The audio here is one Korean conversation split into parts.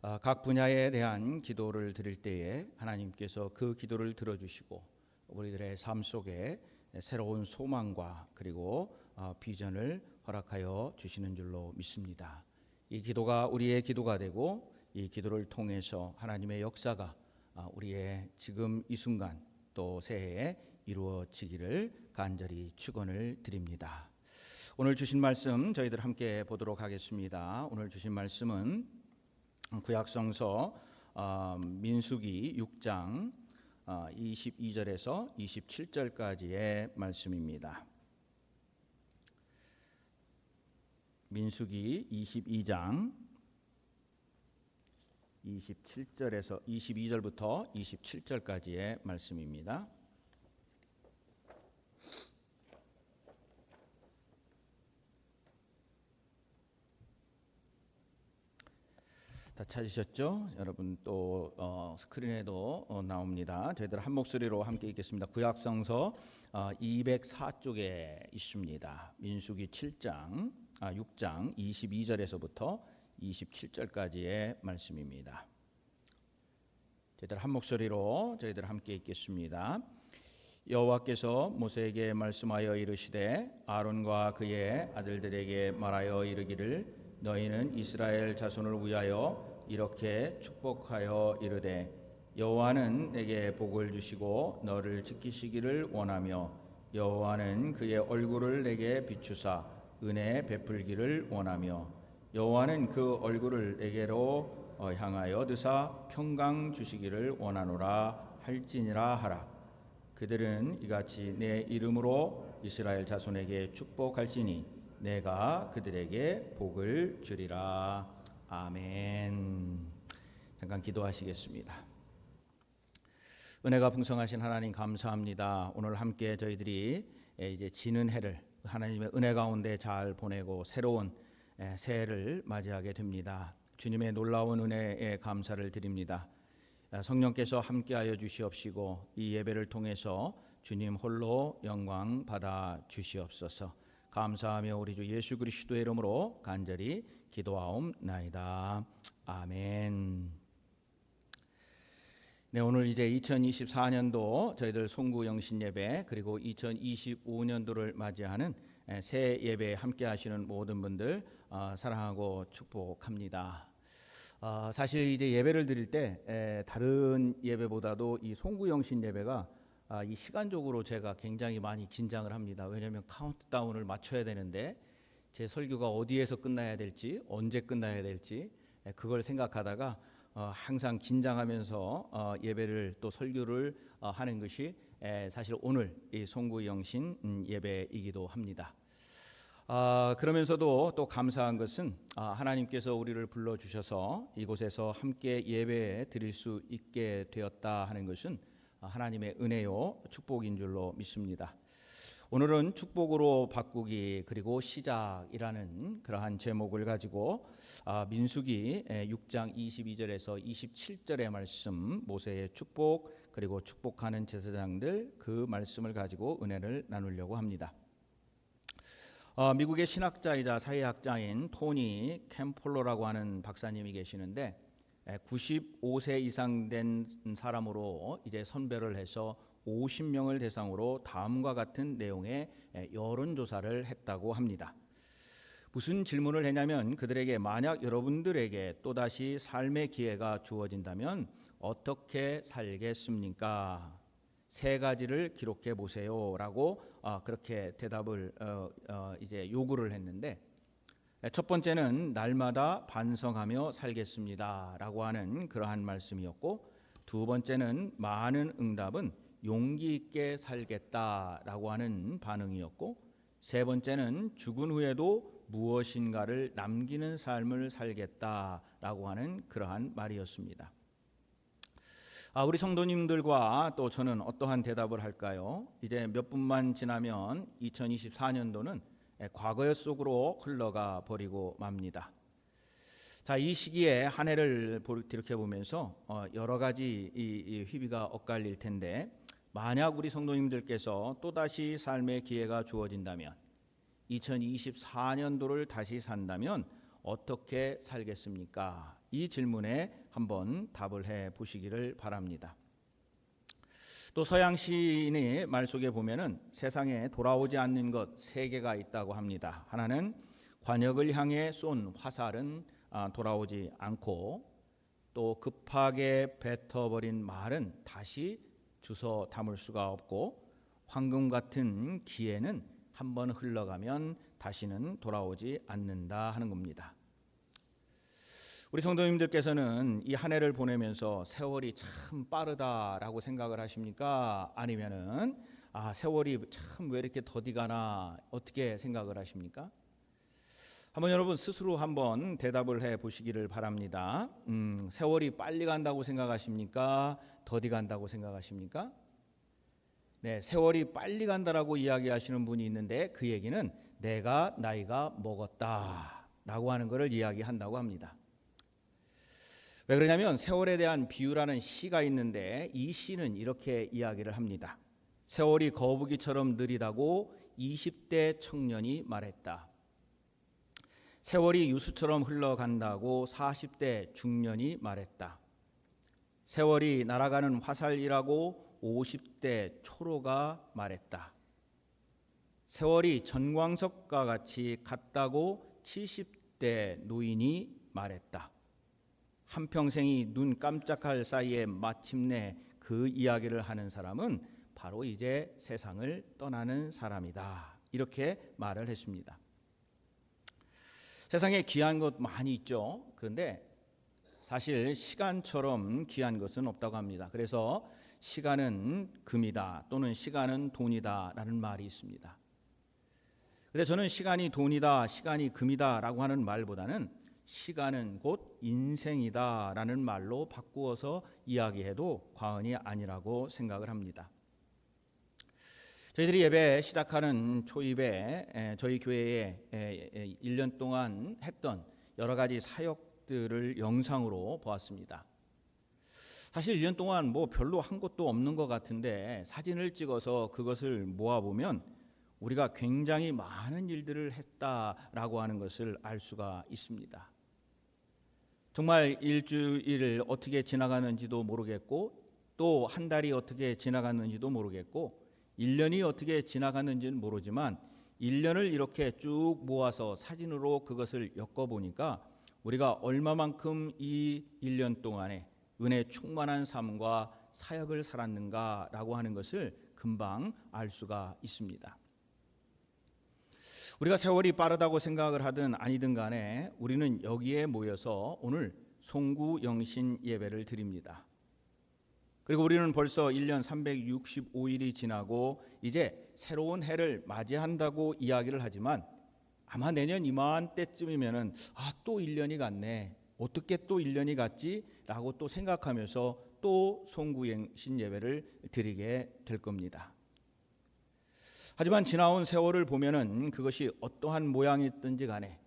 각 분야에 대한 기도를 드릴 때에 하나님께서 그 기도를 들어주시고 우리들의 삶 속에 새로운 소망과 그리고 비전을 허락하여 주시는 줄로 믿습니다. 이 기도가 우리의 기도가 되고 이 기도를 통해서 하나님의 역사가 우리의 지금 이 순간 또 새해에 이루어지기를 간절히 축원을 드립니다. 오늘 주신 말씀 저희들 함께 보도록 하겠습니다. 오늘 주신 말씀은 구약성서 민수기 6장 22절에서 27절까지의 말씀입니다. 민수기 22장 27절에서 22절부터 27절까지의 말씀입니다. 다 찾으셨죠? 여러분 또 스크린에도 나옵니다. 저희들 한 목소리로 함께 읽겠습니다. 구약성서 204쪽에 있습니다. 민수기 6장 22절에서부터 27절까지의 말씀입니다. 저희들 한 목소리로 저희들 함께 읽겠습니다. 여호와께서 모세에게 말씀하여 이르시되 아론과 그의 아들들에게 말하여 이르기를 너희는 이스라엘 자손을 위하여 이렇게 축복하여 이르되 여호와는 내게 복을 주시고 너를 지키시기를 원하며 여호와는 그의 얼굴을 내게 비추사 은혜 베풀기를 원하며 여호와는 그 얼굴을 내게로 향하여 드사 평강 주시기를 원하노라 할지니라 하라. 그들은 이같이 내 이름으로 이스라엘 자손에게 축복할지니 내가 그들에게 복을 주리라. 아멘. 잠깐 기도하시겠습니다. 은혜가 풍성하신 하나님 감사합니다. 오늘 함께 저희들이 이제 지는 해를 하나님의 은혜 가운데 잘 보내고 새로운 새해를 맞이하게 됩니다. 주님의 놀라운 은혜에 감사를 드립니다. 성령께서 함께하여 주시옵시고 이 예배를 통해서 주님 홀로 영광 받아 주시옵소서. 감사하며 우리 주 예수 그리스도의 이름으로 간절히 기도하옵나이다. 아멘. 네, 오늘 이제 2024년도 저희들 송구영신 예배 그리고 2025년도를 맞이하는 새 예배에 함께 하시는 모든 분들 사랑하고 축복합니다. 사실 이제 예배를 드릴 때 다른 예배보다도 이 송구영신 예배가 이 시간적으로 제가 굉장히 많이 긴장을 합니다. 왜냐하면 카운트다운을 맞춰야 되는데 제 설교가 어디에서 끝나야 될지 언제 끝나야 될지 그걸 생각하다가 항상 긴장하면서 예배를 또 설교를 하는 것이 사실 오늘 이 송구영신 예배이기도 합니다. 그러면서도 또 감사한 것은 하나님께서 우리를 불러주셔서 이곳에서 함께 예배 드릴 수 있게 되었다 하는 것은 하나님의 은혜요 축복인 줄로 믿습니다. 오늘은 축복으로 바꾸기 그리고 시작이라는 그러한 제목을 가지고 민수기 6장 22절에서 27절의 말씀 모세의 축복 그리고 축복하는 제사장들 그 말씀을 가지고 은혜를 나누려고 합니다. 미국의 신학자이자 사회학자인 토니 캠폴러라고 하는 박사님이 계시는데 95세 이상 된 사람으로 이제 선별을 해서 50명을 대상으로 다음과 같은 내용의 여론조사를 했다고 합니다. 무슨 질문을 했냐면 그들에게 만약 여러분들에게 또다시 삶의 기회가 주어진다면 어떻게 살겠습니까? 세 가지를 기록해 보세요라고 그렇게 대답을 이제 요구를 했는데 첫 번째는 날마다 반성하며 살겠습니다라고 하는 그러한 말씀이었고 두 번째는 많은 응답은 용기 있게 살겠다라고 하는 반응이었고 세 번째는 죽은 후에도 무엇인가를 남기는 삶을 살겠다라고 하는 그러한 말이었습니다. 우리 성도님들과 또 저는 어떠한 대답을 할까요? 이제 몇 분만 지나면 2024년도는 과거 속으로 흘러가 버리고 맙니다. 자, 이 시기에 한 해를 이렇게 보면서 여러 가지 이 희비가 엇갈릴 텐데 만약 우리 성도님들께서 또다시 삶의 기회가 주어진다면 2024년도를 다시 산다면 어떻게 살겠습니까? 이 질문에 한번 답을 해 보시기를 바랍니다. 또 서양 시인의 말 속에 보면은 세상에 돌아오지 않는 것 세 개가 있다고 합니다. 하나는 관역을 향해 쏜 화살은 돌아오지 않고, 또 급하게 뱉어버린 말은 다시 주워 담을 수가 없고, 황금 같은 기회는 한번 흘러가면 다시는 돌아오지 않는다 하는 겁니다. 우리 성도님들께서는 이 한 해를 보내면서 세월이 참 빠르다라고 생각을 하십니까? 아니면은 세월이 참 왜 이렇게 더디 가나, 어떻게 생각을 하십니까? 한번 여러분 스스로 한번 대답을 해 보시기를 바랍니다. 세월이 빨리 간다고 생각하십니까? 더디 간다고 생각하십니까? 네, 세월이 빨리 간다라고 이야기하시는 분이 있는데, 그 얘기는 내가 나이가 먹었다라고 하는 것을 이야기한다고 합니다. 왜 그러냐면 세월에 대한 비유라는 시가 있는데, 이 시는 이렇게 이야기를 합니다. 세월이 거북이처럼 느리다고 20대 청년이 말했다. 세월이 유수처럼 흘러간다고 40대 중년이 말했다. 세월이 날아가는 화살이라고 50대 초로가 말했다. 세월이 전광석과 같이 같다고 70대 노인이 말했다. 한평생이 눈 깜짝할 사이에 마침내 그 이야기를 하는 사람은 바로 이제 세상을 떠나는 사람이다. 이렇게 말을 했습니다. 세상에 귀한 것 많이 있죠. 그런데 사실 시간처럼 귀한 것은 없다고 합니다. 그래서 시간은 금이다, 또는 시간은 돈이다 라는 말이 있습니다. 근데 저는 시간이 돈이다, 시간이 금이다 라고 하는 말보다는 시간은 곧 인생이다 라는 말로 바꾸어서 이야기해도 과언이 아니라고 생각을 합니다. 저희들이 예배 시작하는 초입에 저희 교회에 1년 동안 했던 여러 가지 사역들을 영상으로 보았습니다. 사실 1년 동안 별로 한 것도 없는 것 같은데, 사진을 찍어서 그것을 모아보면 우리가 굉장히 많은 일들을 했다라고 하는 것을 알 수가 있습니다. 정말 일주일을 어떻게 지나가는지도 모르겠고, 또 한 달이 어떻게 지나갔는지도 모르겠고, 1년이 어떻게 지나갔는지는 모르지만 1년을 이렇게 쭉 모아서 사진으로 그것을 엮어보니까 우리가 얼마만큼 이 1년 동안에 은혜 충만한 삶과 사역을 살았는가라고 하는 것을 금방 알 수가 있습니다. 우리가 세월이 빠르다고 생각을 하든 아니든 간에 우리는 여기에 모여서 오늘 송구영신 예배를 드립니다. 그리고 우리는 벌써 1년 365일이 지나고 이제 새로운 해를 맞이한다고 이야기를 하지만, 아마 내년 이맘때쯤이면은 또 1년이 갔네, 어떻게 또 1년이 갔지? 라고 또 생각하면서 또 송구영신 예배를 드리게 될 겁니다. 하지만 지나온 세월을 보면은 그것이 어떠한 모양이든지 간에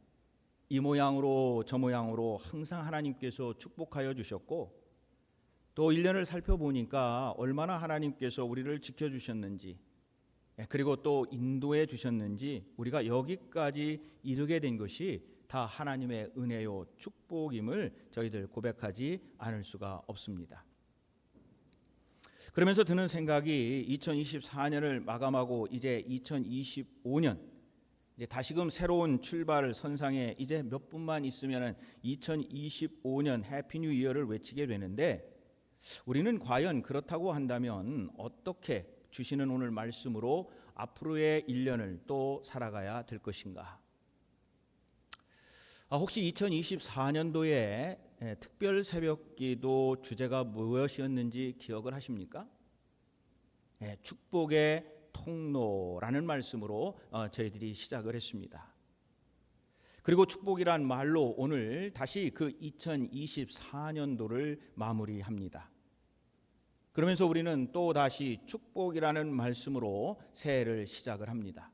이 모양으로 저 모양으로 항상 하나님께서 축복하여 주셨고, 또 1년을 살펴보니까 얼마나 하나님께서 우리를 지켜주셨는지, 그리고 또 인도해 주셨는지, 우리가 여기까지 이르게 된 것이 다 하나님의 은혜요 축복임을 저희들 고백하지 않을 수가 없습니다. 그러면서 드는 생각이, 2024년을 마감하고 이제 2025년, 이제 다시금 새로운 출발 선상에 이제 몇 분만 있으면 2025년 해피 뉴 이어를 외치게 되는데, 우리는 과연 그렇다고 한다면 어떻게 주시는 오늘 말씀으로 앞으로의 1년을 또 살아가야 될 것인가? 혹시 2024년도에 특별 새벽기도 주제가 무엇이었는지 기억을 하십니까? 축복의 통로라는 말씀으로 저희들이 시작을 했습니다. 그리고 축복이란 말로 오늘 다시 그 2024년도를 마무리합니다. 그러면서 우리는 또 다시 축복이라는 말씀으로 새해를 시작을 합니다.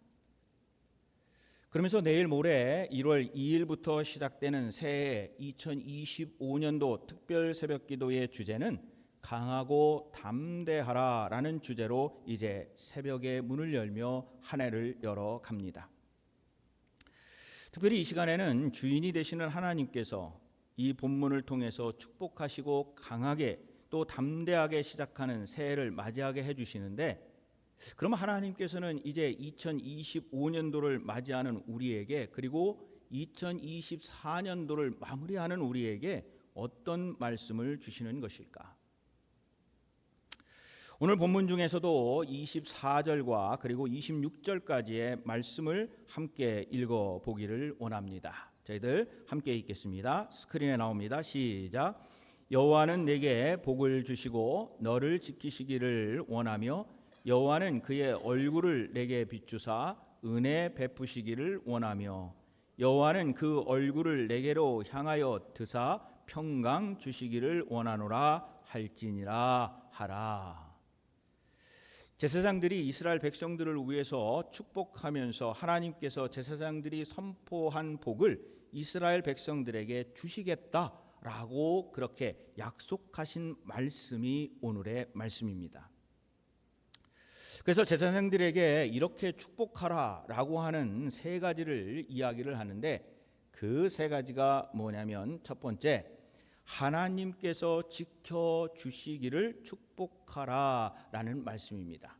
그러면서 내일 모레 1월 2일부터 시작되는 새해 2025년도 특별 새벽기도의 주제는 강하고 담대하라라는 주제로 이제 새벽의 문을 열며 한 해를 열어갑니다. 특별히 이 시간에는 주인이 되시는 하나님께서 이 본문을 통해서 축복하시고 강하게 또 담대하게 시작하는 새해를 맞이하게 해주시는데, 그럼 하나님께서는 이제 2025년도를 맞이하는 우리에게, 그리고 2024년도를 마무리하는 우리에게 어떤 말씀을 주시는 것일까? 오늘 본문 중에서도 24절과 그리고 26절까지의 말씀을 함께 읽어보기를 원합니다. 저희들 함께 읽겠습니다. 스크린에 나옵니다. 시작. 여호와는 내게 복을 주시고 너를 지키시기를 원하며 여호와는 그의 얼굴을 내게 비추사 은혜 베푸시기를 원하며 여호와는 그 얼굴을 내게로 향하여 드사 평강 주시기를 원하노라 할지니라 하라. 제사장들이 이스라엘 백성들을 위해서 축복하면서 하나님께서 제사장들이 선포한 복을 이스라엘 백성들에게 주시겠다라고 그렇게 약속하신 말씀이 오늘의 말씀입니다. 그래서 제사장들에게 이렇게 축복하라라고 하는 세 가지를 이야기를 하는데, 그 세 가지가 뭐냐면, 첫 번째, 하나님께서 지켜주시기를 축복하라라는 말씀입니다.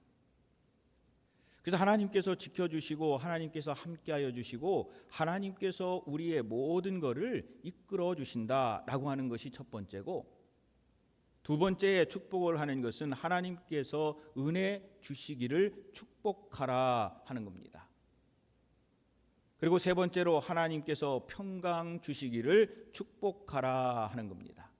그래서 하나님께서 지켜주시고 하나님께서 함께하여 주시고 하나님께서 우리의 모든 것을 이끌어 주신다라고 하는 것이 첫 번째고, 두 번째에 축복을 하는 것은 하나님께서 은혜 주시기를 축복하라 하는 겁니다. 그리고 세 번째로 하나님께서 평강 주시기를 축복하라 하는 겁니다.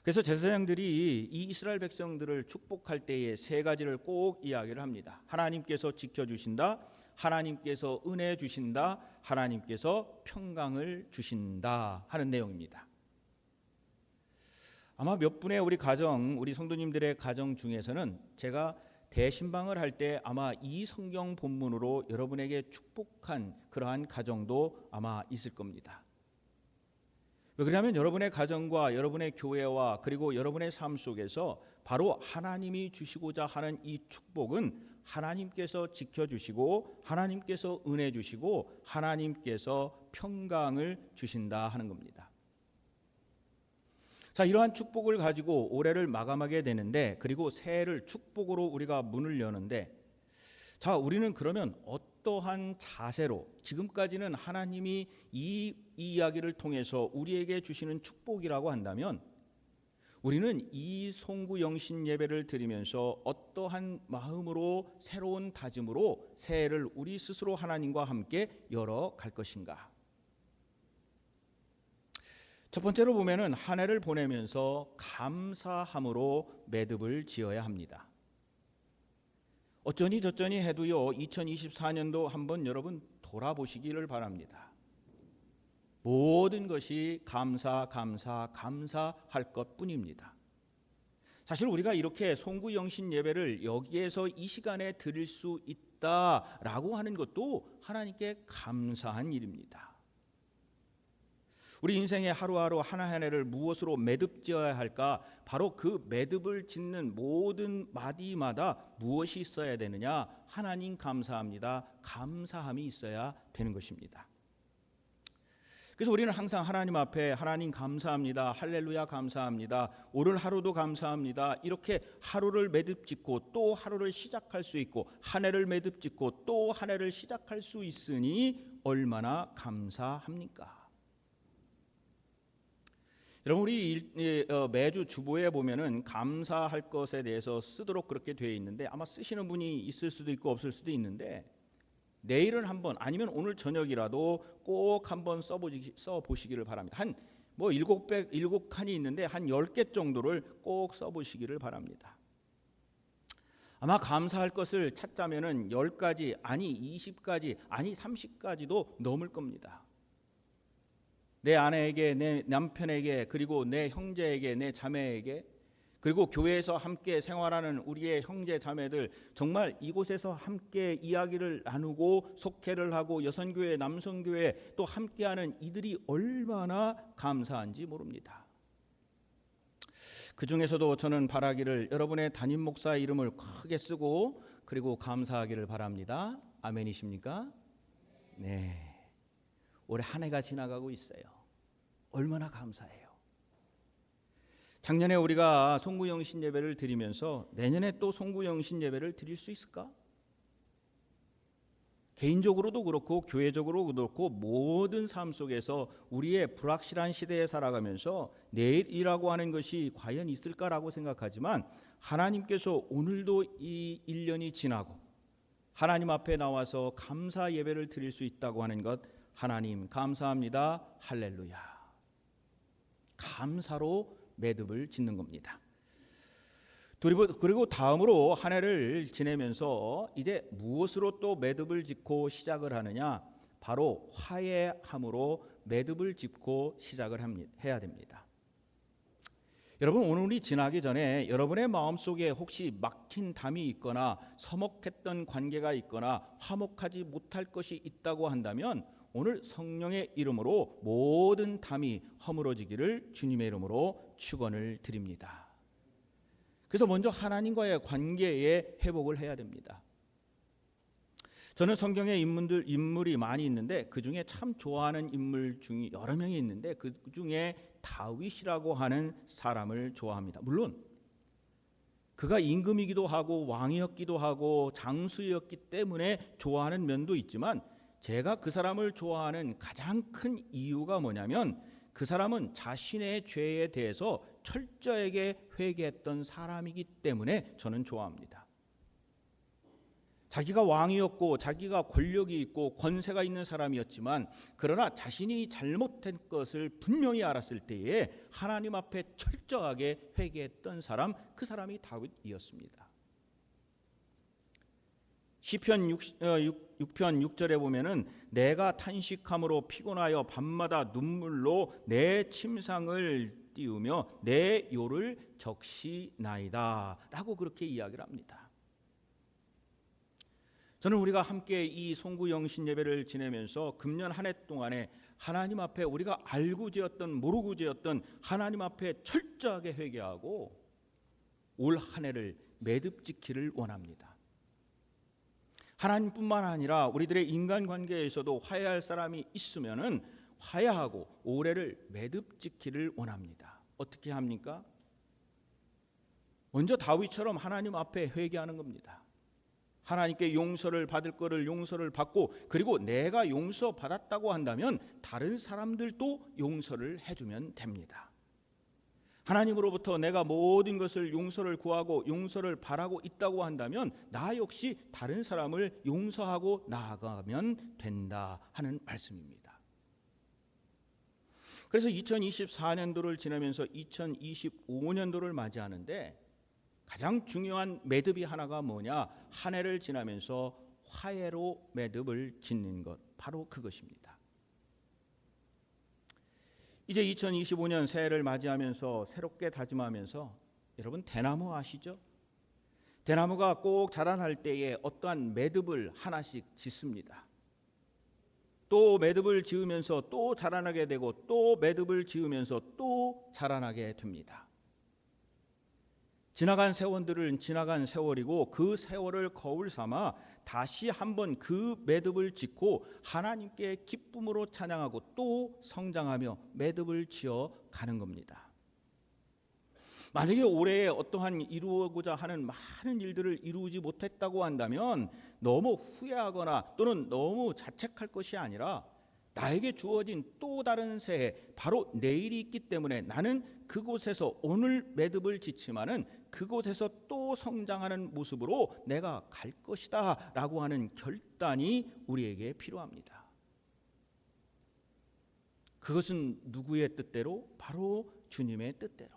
그래서 제사장들이 이 이스라엘 백성들을 축복할 때에 세 가지를 꼭 이야기를 합니다. 하나님께서 지켜주신다, 하나님께서 은혜 주신다, 하나님께서 평강을 주신다 하는 내용입니다. 아마 몇 분의 우리 가정, 우리 성도님들의 가정 중에서는 제가 대신방을 할 때 아마 이 성경 본문으로 여러분에게 축복한 그러한 가정도 아마 있을 겁니다. 왜 그러냐면 여러분의 가정과 여러분의 교회와 그리고 여러분의 삶 속에서 바로 하나님이 주시고자 하는 이 축복은 하나님께서 지켜주시고 하나님께서 은혜 주시고 하나님께서 평강을 주신다 하는 겁니다. 자, 이러한 축복을 가지고 올해를 마감하게 되는데, 그리고 새해를 축복으로 우리가 문을 여는데, 자, 우리는 그러면 어떠한 자세로, 지금까지는 하나님이 이 이야기를 통해서 우리에게 주시는 축복이라고 한다면, 우리는 이 송구영신 예배를 드리면서 어떠한 마음으로 새로운 다짐으로 새해를 우리 스스로 하나님과 함께 열어갈 것인가? 첫 번째로 보면은 한 해를 보내면서 감사함으로 매듭을 지어야 합니다. 어쩌니 저쩌니 해도요, 2024년도 한번 여러분 돌아보시기를 바랍니다. 모든 것이 감사할 것뿐입니다. 사실 우리가 이렇게 송구영신 예배를 여기에서 이 시간에 드릴 수 있다라고 하는 것도 하나님께 감사한 일입니다. 우리 인생의 하루하루 하나하나를 무엇으로 매듭 지어야 할까? 바로 그 매듭을 짓는 모든 마디마다 무엇이 있어야 되느냐? 하나님 감사합니다. 감사함이 있어야 되는 것입니다. 그래서 우리는 항상 하나님 앞에 하나님 감사합니다. 할렐루야 감사합니다. 오늘 하루도 감사합니다. 이렇게 하루를 매듭 짓고 또 하루를 시작할 수 있고, 한 해를 매듭 짓고 또 한 해를 시작할 수 있으니 얼마나 감사합니까? 여러분, 우리 매주 주보에 보면은 감사할 것에 대해서 쓰도록 그렇게 되어 있는데, 아마 쓰시는 분이 있을 수도 있고 없을 수도 있는데, 내일은 한번 아니면 오늘 저녁이라도 꼭 한번 써보시기를 바랍니다. 한 뭐 7칸이 있는데 한 10개 정도를 꼭 써보시기를 바랍니다. 아마 감사할 것을 찾자면은 10가지, 아니 20가지, 아니 30가지도 넘을 겁니다. 내 아내에게, 내 남편에게, 그리고 내 형제에게, 내 자매에게, 그리고 교회에서 함께 생활하는 우리의 형제 자매들, 정말 이곳에서 함께 이야기를 나누고 속회를 하고 여성교회, 남성교회 또 함께하는 이들이 얼마나 감사한지 모릅니다. 그 중에서도 저는 바라기를 여러분의 담임 목사의 이름을 크게 쓰고 그리고 감사하기를 바랍니다. 아멘이십니까? 네. 올해 한 해가 지나가고 있어요. 얼마나 감사해요. 작년에 우리가 송구영신 예배를 드리면서 내년에 또 송구영신 예배를 드릴 수 있을까? 개인적으로도 그렇고 교회적으로도 그렇고 모든 삶 속에서 우리의 불확실한 시대에 살아가면서 내일이라고 하는 것이 과연 있을까라고 생각하지만 하나님께서 오늘도 이 1년이 지나고 하나님 앞에 나와서 감사 예배를 드릴 수 있다고 하는 것, 하나님 감사합니다. 할렐루야. 감사로 매듭을 짓는 겁니다. 그리고 다음으로 한 해를 지내면서 이제 무엇으로 또 매듭을 짓고 시작을 하느냐? 바로 화해함으로 매듭을 짓고 시작을 해야 됩니다. 여러분, 오늘이 지나기 전에 여러분의 마음속에 혹시 막힌 담이 있거나 서먹했던 관계가 있거나 화목하지 못할 것이 있다고 한다면 오늘 성령의 이름으로 모든 담이 허물어지기를 주님의 이름으로 축원을 드립니다. 그래서 먼저 하나님과의 관계에 회복을 해야 됩니다. 저는 성경에 인물이 많이 있는데 그 중에 참 좋아하는 인물 중에 여러 명이 있는데 그 중에 다윗이라고 하는 사람을 좋아합니다. 물론 그가 임금이기도 하고 왕이었기도 하고 장수였기 때문에 좋아하는 면도 있지만 제가 그 사람을 좋아하는 가장 큰 이유가 뭐냐면 그 사람은 자신의 죄에 대해서 철저하게 회개했던 사람이기 때문에 저는 좋아합니다. 자기가 왕이었고 자기가 권력이 있고 권세가 있는 사람이었지만 그러나 자신이 잘못된 것을 분명히 알았을 때에 하나님 앞에 철저하게 회개했던 사람, 그 사람이 다윗이었습니다. 시편 6편 6절에 보면은 내가 탄식함으로 피곤하여 밤마다 눈물로 내 침상을 띄우며 내 요를 적시나이다 라고 그렇게 이야기를 합니다. 저는 우리가 함께 이 송구영신 예배를 지내면서 금년 한 해 동안에 하나님 앞에 우리가 알고 지었던 모르고 지었던 하나님 앞에 철저하게 회개하고 올 한 해를 매듭 지키를 원합니다. 하나님뿐만 아니라 우리들의 인간관계에서도 화해할 사람이 있으면은 화해하고 올해를 매듭 지키를 원합니다. 어떻게 합니까? 먼저 다윗처럼 하나님 앞에 회개하는 겁니다. 하나님께 용서를 받을 거를 용서를 받고 그리고 내가 용서받았다고 한다면 다른 사람들도 용서를 해주면 됩니다. 하나님으로부터 내가 모든 것을 용서를 구하고 용서를 바라고 있다고 한다면 나 역시 다른 사람을 용서하고 나아가면 된다 하는 말씀입니다. 그래서 2024년도를 지나면서 2025년도를 맞이하는데 가장 중요한 매듭이 하나가 뭐냐? 한 해를 지나면서 화해로 매듭을 짓는 것, 바로 그것입니다. 이제 2025년 새해를 맞이하면서 새롭게 다짐하면서 여러분 대나무 아시죠? 대나무가 꼭 자라날 때에 어떠한 매듭을 하나씩 짓습니다. 또 매듭을 지으면서 또 자라나게 되고 또 매듭을 지으면서 또 자라나게 됩니다. 지나간 세월들은 지나간 세월이고 그 세월을 거울 삼아 다시 한번 그 매듭을 짓고 하나님께 기쁨으로 찬양하고 또 성장하며 매듭을 지어 가는 겁니다. 만약에 올해에 어떠한 이루고자 하는 많은 일들을 이루지 못했다고 한다면 너무 후회하거나 또는 너무 자책할 것이 아니라 나에게 주어진 또 다른 새해, 바로 내일이 있기 때문에 나는 그곳에서 오늘 매듭을 짓지만은 그곳에서 또 성장하는 모습으로 내가 갈 것이다 라고 하는 결단이 우리에게 필요합니다. 그것은 누구의 뜻대로? 바로 주님의 뜻대로.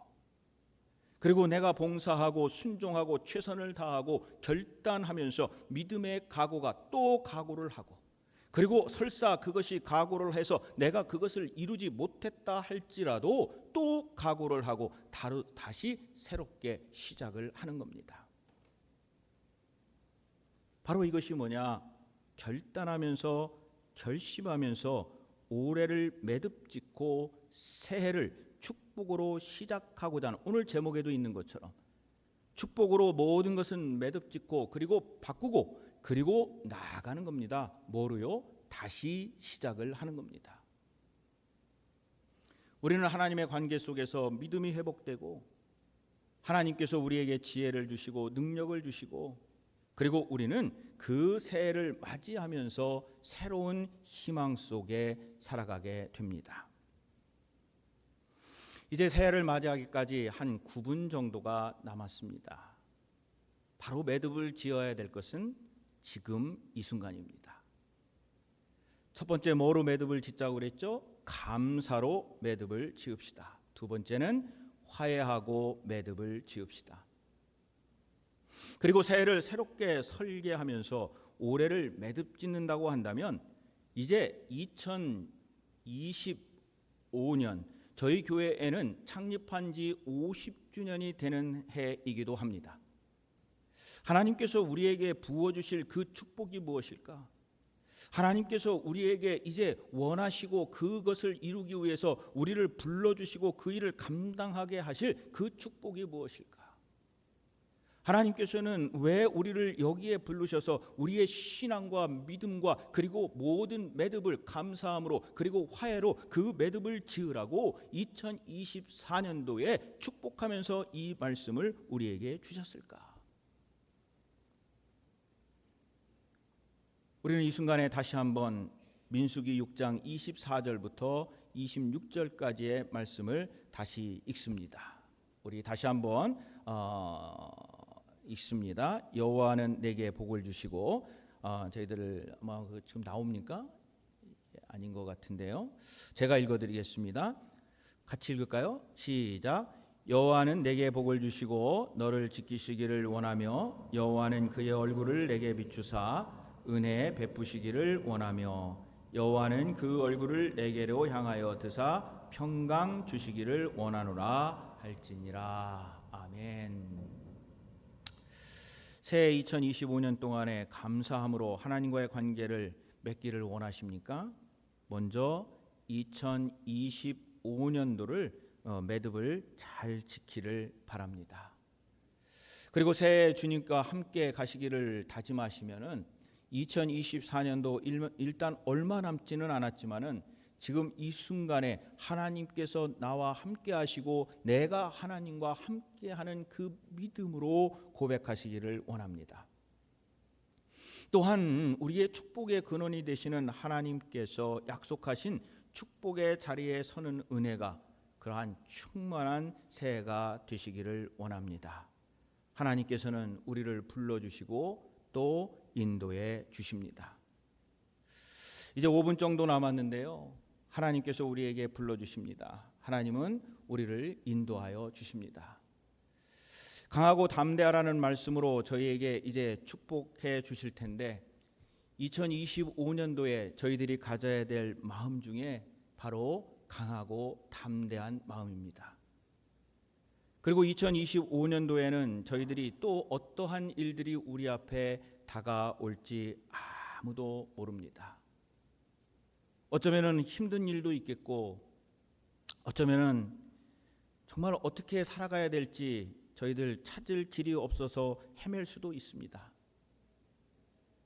그리고 내가 봉사하고 순종하고 최선을 다하고 결단하면서 믿음의 각오가 또 각오를 하고 그리고 설사 그것이 각오를 해서 내가 그것을 이루지 못했다 할지라도 또 각오를 하고 다시 새롭게 시작을 하는 겁니다. 바로 이것이 뭐냐? 결단하면서 결심하면서 올해를 매듭 짓고 새해를 축복으로 시작하고자 하는, 오늘 제목에도 있는 것처럼 축복으로 모든 것은 매듭 짓고 그리고 바꾸고 그리고 나아가는 겁니다. 뭐로요? 다시 시작을 하는 겁니다. 우리는 하나님의 관계 속에서 믿음이 회복되고 하나님께서 우리에게 지혜를 주시고 능력을 주시고 그리고 우리는 그 새해를 맞이하면서 새로운 희망 속에 살아가게 됩니다. 이제 새해를 맞이하기까지 한 9분 정도가 남았습니다. 바로 매듭을 지어야 될 것은 지금 이 순간입니다. 첫 번째 뭐로 매듭을 짓자고 그랬죠? 감사로 매듭을 지읍시다. 두 번째는 화해하고 매듭을 지읍시다. 그리고 새해를 새롭게 설계하면서 올해를 매듭 짓는다고 한다면 이제 2025년 저희 교회에는 창립한 지 50주년이 되는 해이기도 합니다. 하나님께서 우리에게 부어주실 그 축복이 무엇일까? 하나님께서 우리에게 이제 원하시고 그것을 이루기 위해서 우리를 불러주시고 그 일을 감당하게 하실 그 축복이 무엇일까? 하나님께서는 왜 우리를 여기에 부르셔서 우리의 신앙과 믿음과 그리고 모든 매듭을 감사함으로 그리고 화해로 그 매듭을 지으라고 2024년도에 축복하면서 이 말씀을 우리에게 주셨을까? 우리는 이 순간에 다시 한번 민수기 6장 24절부터 26절까지의 말씀을 다시 읽습니다. 우리 다시 한번 읽습니다. 여호와는 내게 복을 주시고 저희들 아마 지금 나옵니까? 아닌 것 같은데요. 제가 읽어드리겠습니다. 같이 읽을까요? 시작. 여호와는 내게 복을 주시고 너를 지키시기를 원하며 여호와는 그의 얼굴을 내게 비추사 은혜 베푸시기를 원하며 여호와는 그 얼굴을 내게로 향하여 드사 평강 주시기를 원하노라 할지니라. 아멘. 새해 2025년 동안에 감사함으로 하나님과의 관계를 맺기를 원하십니까? 먼저 2025년도를 매듭을 잘 지키를 바랍니다. 그리고 새해 주님과 함께 가시기를 다짐하시면은 2024년도 일단 얼마 남지는 않았지만은 지금 이 순간에 하나님께서 나와 함께 하시고 내가 하나님과 함께 하는 그 믿음으로 고백하시기를 원합니다. 또한 우리의 축복의 근원이 되시는 하나님께서 약속하신 축복의 자리에 서는 은혜가 그러한 충만한 새해가 되시기를 원합니다. 하나님께서는 우리를 불러주시고 또 인도해 주십니다. 이제 5분 정도 남았는데요. 하나님께서 우리에게 불러주십니다. 하나님은 우리를 인도하여 주십니다. 강하고 담대하라는 말씀으로 저희에게 이제 축복해 주실 텐데 2025년도에 저희들이 가져야 될 마음 중에 바로 강하고 담대한 마음입니다. 그리고 2025년도에는 저희들이 또 어떠한 일들이 우리 앞에 다가올지 아무도 모릅니다. 어쩌면은 힘든 일도 있겠고 어쩌면은 정말 어떻게 살아가야 될지 저희들 찾을 길이 없어서 헤맬 수도 있습니다.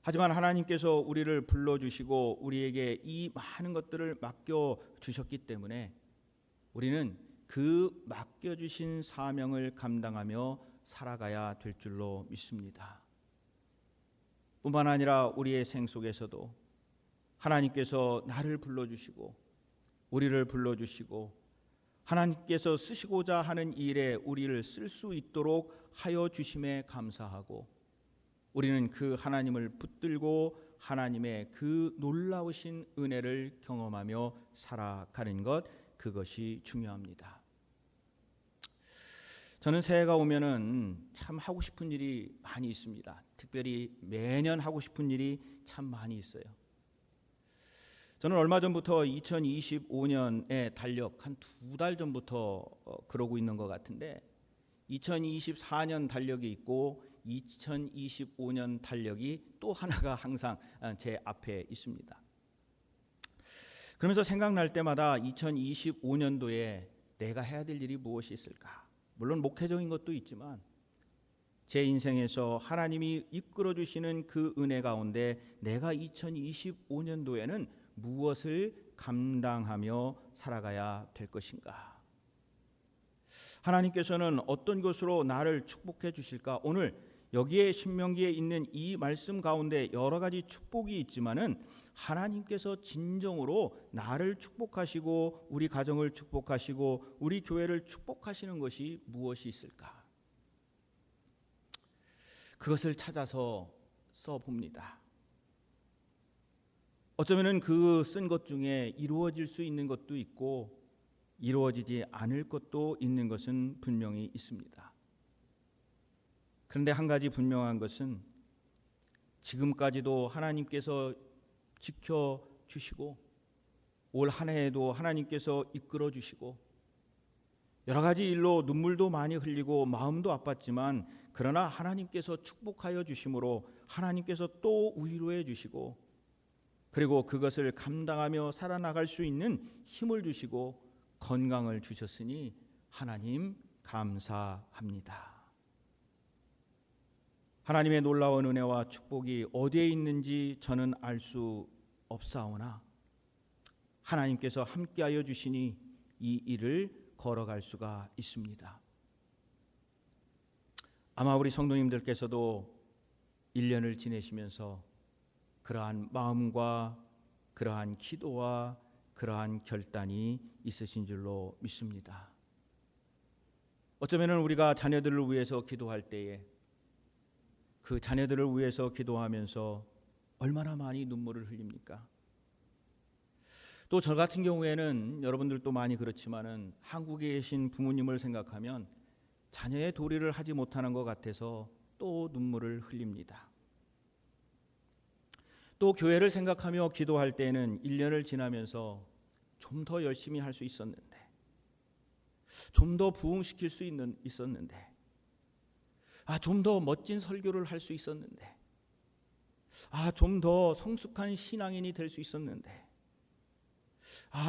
하지만 하나님께서 우리를 불러주시고 우리에게 이 많은 것들을 맡겨주셨기 때문에 우리는 그 맡겨주신 사명을 감당하며 살아가야 될 줄로 믿습니다. 뿐만 아니라 우리의 생 속에서도 하나님께서 나를 불러주시고 우리를 불러주시고 하나님께서 쓰시고자 하는 일에 우리를 쓸 수 있도록 하여 주심에 감사하고 우리는 그 하나님을 붙들고 하나님의 그 놀라우신 은혜를 경험하며 살아가는 것, 그것이 중요합니다. 저는 새해가 오면은 참 하고 싶은 일이 많이 있습니다. 특별히 매년 하고 싶은 일이 참 많이 있어요. 저는 얼마 전부터 2025년의 달력 한 2달 전부터 그러고 있는 것 같은데 2024년 달력이 있고 2025년 달력이 또 하나가 항상 제 앞에 있습니다. 그러면서 생각날 때마다 2025년도에 내가 해야 될 일이 무엇이 있을까? 물론 목회적인 것도 있지만 제 인생에서 하나님이 이끌어 주시는 그 은혜 가운데 내가 2025년도에는 무엇을 감당하며 살아가야 될 것인가? 하나님께서는 어떤 것으로 나를 축복해 주실까? 오늘 여기에 신명기에 있는 이 말씀 가운데 여러 가지 축복이 있지만은 하나님께서 진정으로 나를 축복하시고 우리 가정을 축복하시고 우리 교회를 축복하시는 것이 무엇이 있을까? 그것을 찾아서 써봅니다. 어쩌면은 그 쓴 것 중에 이루어질 수 있는 것도 있고 이루어지지 않을 것도 있는 것은 분명히 있습니다. 그런데 한 가지 분명한 것은 지금까지도 하나님께서 지켜주시고 올 한 해에도 하나님께서 이끌어주시고 여러 가지 일로 눈물도 많이 흘리고 마음도 아팠지만 그러나 하나님께서 축복하여 주심으로 하나님께서 또 위로해 주시고 그리고 그것을 감당하며 살아나갈 수 있는 힘을 주시고 건강을 주셨으니 하나님 감사합니다. 하나님의 놀라운 은혜와 축복이 어디에 있는지 저는 알 수 없사오나 하나님께서 함께하여 주시니 이 일을 걸어갈 수가 있습니다. 아마 우리 성도님들께서도 1년을 지내시면서 그러한 마음과 그러한 기도와 그러한 결단이 있으신 줄로 믿습니다. 어쩌면 우리가 자녀들을 위해서 기도할 때에 그 자녀들을 위해서 기도하면서 얼마나 많이 눈물을 흘립니까? 또 저 같은 경우에는 여러분들도 많이 그렇지만은 한국에 계신 부모님을 생각하면 자녀의 도리를 하지 못하는 것 같아서 또 눈물을 흘립니다. 또 교회를 생각하며 기도할 때는 1년을 지나면서 좀 더 열심히 할 수 있었는데 좀 더 부흥시킬 수 있었는데 좀 더 멋진 설교를 할 수 있었는데 좀 더 성숙한 신앙인이 될 수 있었는데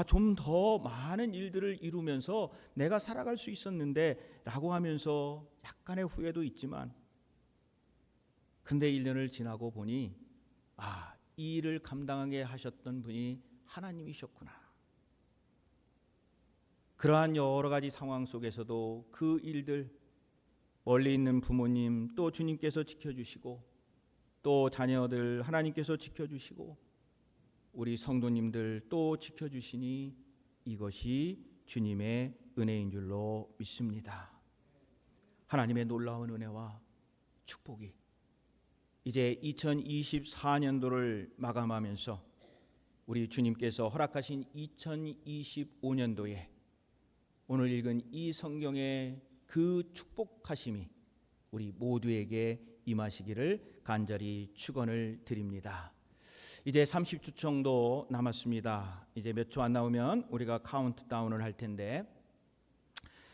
좀 더 많은 일들을 이루면서 내가 살아갈 수 있었는데 라고 하면서 약간의 후회도 있지만 근데 1년을 지나고 보니 이 일을 감당하게 하셨던 분이 하나님이셨구나. 그러한 여러 가지 상황 속에서도 그 일들 멀리 있는 부모님 또 주님께서 지켜주시고 또 자녀들 하나님께서 지켜주시고 우리 성도님들 또 지켜주시니 이것이 주님의 은혜인 줄로 믿습니다. 하나님의 놀라운 은혜와 축복이 이제 2024년도를 마감하면서 우리 주님께서 허락하신 2025년도에 오늘 읽은 이 성경의 그 축복하심이 우리 모두에게 임하시기를 간절히 축원을 드립니다. 이제 30초 정도 남았습니다. 이제 몇 초 안 나오면 우리가 카운트다운을 할 텐데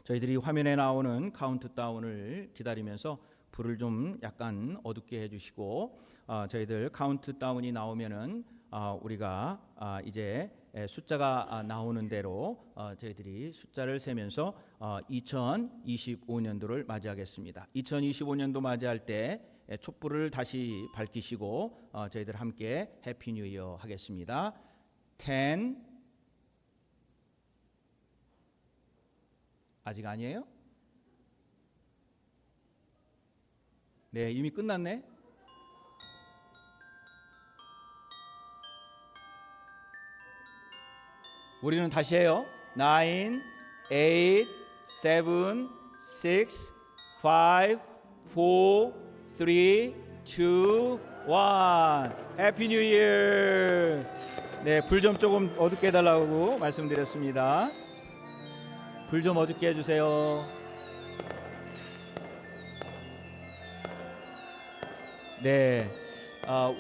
저희들이 화면에 나오는 카운트다운을 기다리면서 불을 좀 약간 어둡게 해주시고 저희들 카운트다운이 나오면은 우리가 이제 숫자가 나오는 대로 저희들이 숫자를 세면서 2025년도를 맞이하겠습니다. 2025년도 맞이할 때 촛불을 다시 밝히시고 저희들 함께 해피 뉴 이어 하겠습니다. 10 아직 아니에요? 네, 이미 끝났네. 우리는 다시 해요. 9, 8, 7, 6, 5, 4, 3, 2, 1. 해피 뉴 이어. 네, 불 좀 조금 어둡게 해달라고 말씀드렸습니다. 불 좀 어둡게 해주세요. 네,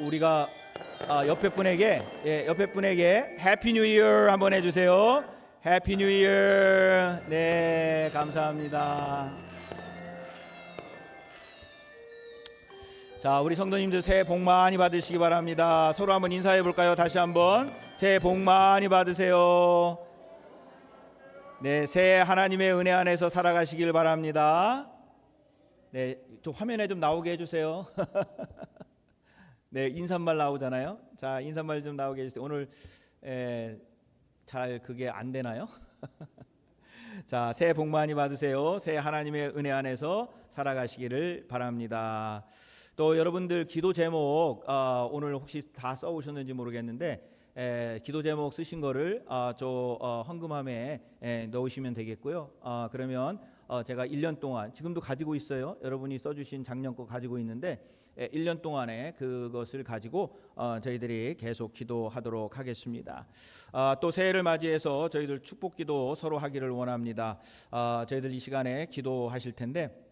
우리가 옆에 분에게 해피 뉴 이어 한번 해주세요. 해피 뉴 이어. 네, 감사합니다. 자, 우리 성도님들 새해 복 많이 받으시기 바랍니다. 서로 한번 인사해 볼까요? 다시 한번 새해 복 많이 받으세요. 네, 새해 하나님의 은혜 안에서 살아가시길 바랍니다. 네, 좀 화면에 좀 나오게 해주세요. 네, 인사말 나오잖아요. 자, 인사말 좀 나오게 해주세요. 오늘 잘 그게 안 되나요? 자, 새해 복 많이 받으세요. 새해 하나님의 은혜 안에서 살아가시기를 바랍니다. 또 여러분들 기도 제목 오늘 혹시 다 써오셨는지 모르겠는데 기도 제목 쓰신 거를 저 헌금함에 넣으시면 되겠고요. 그러면 제가 1년 동안 지금도 가지고 있어요. 여러분이 써주신 작년 거 가지고 있는데 1년 동안에 그것을 가지고 저희들이 계속 기도하도록 하겠습니다. 또 새해를 맞이해서 저희들 축복기도 서로 하기를 원합니다. 저희들 이 시간에 기도하실 텐데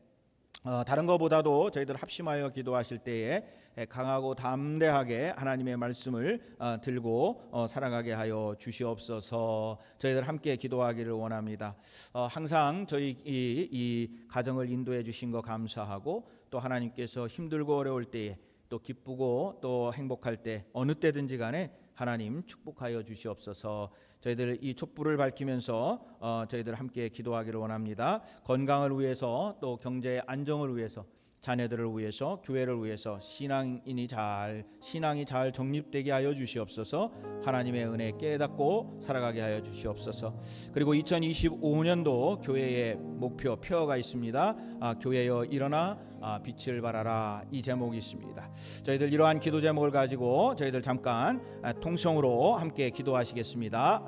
다른 것보다도 저희들 합심하여 기도하실 때에 강하고 담대하게 하나님의 말씀을 들고 살아가게 하여 주시옵소서. 저희들 함께 기도하기를 원합니다. 항상 저희 이 가정을 인도해 주신 거 감사하고 또 하나님께서 힘들고 어려울 때에 또 기쁘고 또 행복할 때 어느 때든지 간에 하나님 축복하여 주시옵소서. 저희들 이 촛불을 밝히면서 저희들 함께 기도하기를 원합니다. 건강을 위해서 또 경제의 안정을 위해서 자녀들을 위해서 교회를 위해서 신앙이 잘 정립되게 하여 주시옵소서. 하나님의 은혜 깨닫고 살아가게 하여 주시옵소서. 그리고 2025년도 교회의 목표 표어가 있습니다. 교회여 일어나 빛을 발하라, 이 제목이 있습니다. 저희들 이러한 기도 제목을 가지고 저희들 잠깐 통성으로 함께 기도하시겠습니다.